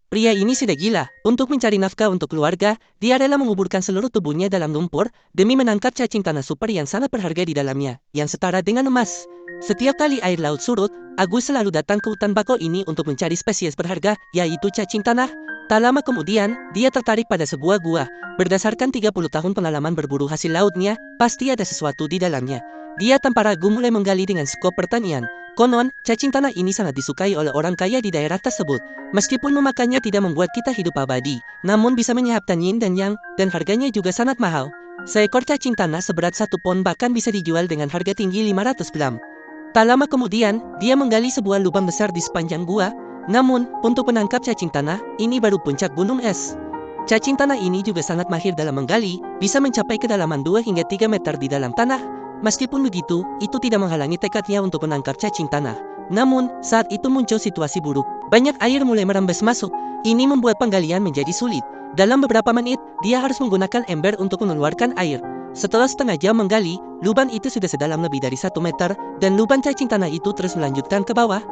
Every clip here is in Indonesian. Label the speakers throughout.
Speaker 1: Pria ini sudah gila. Untuk mencari nafkah untuk keluarga, dia rela menguburkan seluruh tubuhnya dalam lumpur demi menangkap cacing tanah super yang sangat berharga di dalamnya, yang setara dengan emas. Setiap kali air laut surut, Agus selalu datang ke hutan bakau ini untuk mencari spesies berharga, yaitu cacing tanah. Tak lama kemudian, dia tertarik pada sebuah gua. Berdasarkan 30 tahun pengalaman berburu hasil lautnya, pasti ada sesuatu di dalamnya. Dia tanpa ragu mulai menggali dengan skop pertanian. Konon, cacing tanah ini sangat disukai oleh orang kaya di daerah tersebut. Meskipun memakannya tidak membuat kita hidup abadi, namun bisa menyehatkan yin dan yang, dan harganya juga sangat mahal. Seekor cacing tanah seberat 1 pon bahkan bisa dijual dengan harga tinggi 500 gram. Tak lama kemudian, dia menggali sebuah lubang besar di sepanjang gua. Namun, untuk menangkap cacing tanah, ini baru puncak gunung es. Cacing tanah ini juga sangat mahir dalam menggali, bisa mencapai kedalaman 2 hingga 3 meter di dalam tanah. Meskipun begitu, itu tidak menghalangi tekadnya untuk menangkap cacing tanah. Namun, saat itu muncul situasi buruk. Banyak air mulai merembes masuk. Ini membuat penggalian menjadi sulit. Dalam beberapa menit, dia harus menggunakan ember untuk mengeluarkan air. Setelah setengah jam menggali, lubang itu sudah sedalam lebih dari 1 meter, dan lubang cacing tanah itu terus melanjutkan ke bawah.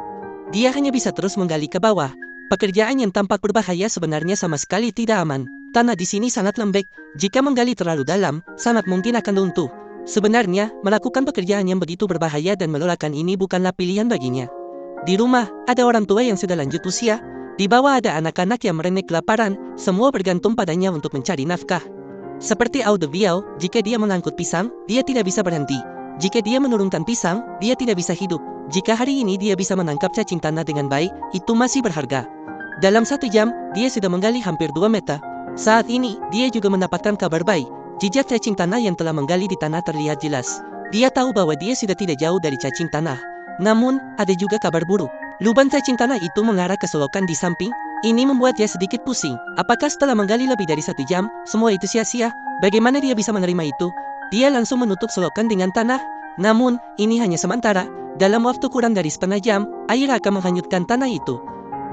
Speaker 1: Dia hanya bisa terus menggali ke bawah. Pekerjaan yang tampak berbahaya sebenarnya sama sekali tidak aman. Tanah di sini sangat lembek. Jika menggali terlalu dalam, sangat mungkin akan runtuh. Sebenarnya, melakukan pekerjaan yang begitu berbahaya dan melelahkan ini bukanlah pilihan baginya. Di rumah, ada orang tua yang sudah lanjut usia. Di bawah ada anak-anak yang merenek kelaparan, semua bergantung padanya untuk mencari nafkah. Seperti Aude Biao, jika dia mengangkut pisang, dia tidak bisa berhenti. Jika dia menurunkan pisang, dia tidak bisa hidup. Jika hari ini dia bisa menangkap cacing tanah dengan baik, itu masih berharga. Dalam 1 jam, dia sudah menggali hampir 2 meter. Saat ini, dia juga mendapatkan kabar baik. Jejak cacing tanah yang telah menggali di tanah terlihat jelas. Dia tahu bahwa dia sudah tidak jauh dari cacing tanah. Namun, ada juga kabar buruk. Lubang cacing tanah itu mengarah ke selokan di samping. Ini membuat dia sedikit pusing. Apakah setelah menggali lebih dari 1 jam, semua itu sia-sia? Bagaimana dia bisa menerima itu? Dia langsung menutup selokan dengan tanah. Namun, ini hanya sementara. Dalam waktu kurang dari setengah jam, air akan menghanyutkan tanah itu.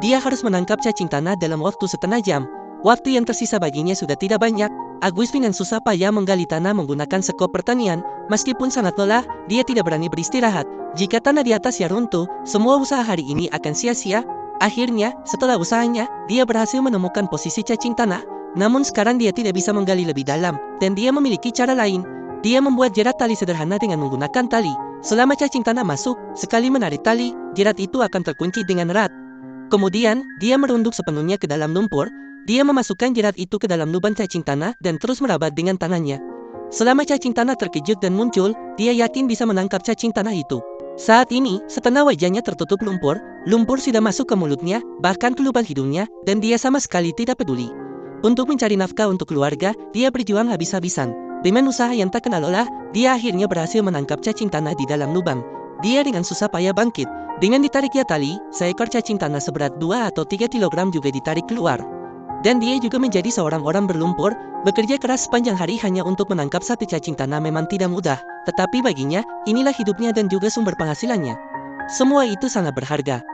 Speaker 1: Dia harus menangkap cacing tanah dalam waktu setengah jam. Waktu yang tersisa baginya sudah tidak banyak. Agus dengan susah payah menggali tanah menggunakan sekop pertanian. Meskipun sangat lelah, dia tidak berani beristirahat. Jika tanah di atasnya runtuh, semua usaha hari ini akan sia-sia. Akhirnya, setelah usahanya, dia berhasil menemukan posisi cacing tanah. Namun sekarang dia tidak bisa menggali lebih dalam, dan dia memiliki cara lain. Dia membuat jerat tali sederhana dengan menggunakan tali. Selama cacing tanah masuk, sekali menarik tali, jerat itu akan terkunci dengan erat. Kemudian, dia merunduk sepenuhnya ke dalam lumpur. Dia memasukkan jerat itu ke dalam lubang cacing tanah dan terus merabat dengan tangannya. Selama cacing tanah terkejut dan muncul, dia yakin bisa menangkap cacing tanah itu. Saat ini, setengah wajahnya tertutup lumpur. Lumpur sudah masuk ke mulutnya, bahkan ke lubang hidungnya, dan dia sama sekali tidak peduli. Untuk mencari nafkah untuk keluarga, dia berjuang habis-habisan. Dengan usaha yang tak kenal lelah, dia akhirnya berhasil menangkap cacing tanah di dalam lubang. Dia dengan susah payah bangkit. Dengan ditariknya tali, seekor cacing tanah seberat 2 atau 3 kilogram juga ditarik keluar. Dan dia juga menjadi seorang orang berlumpur. Bekerja keras sepanjang hari hanya untuk menangkap satu cacing tanah memang tidak mudah. Tetapi baginya, inilah hidupnya dan juga sumber penghasilannya. Semua itu sangat berharga.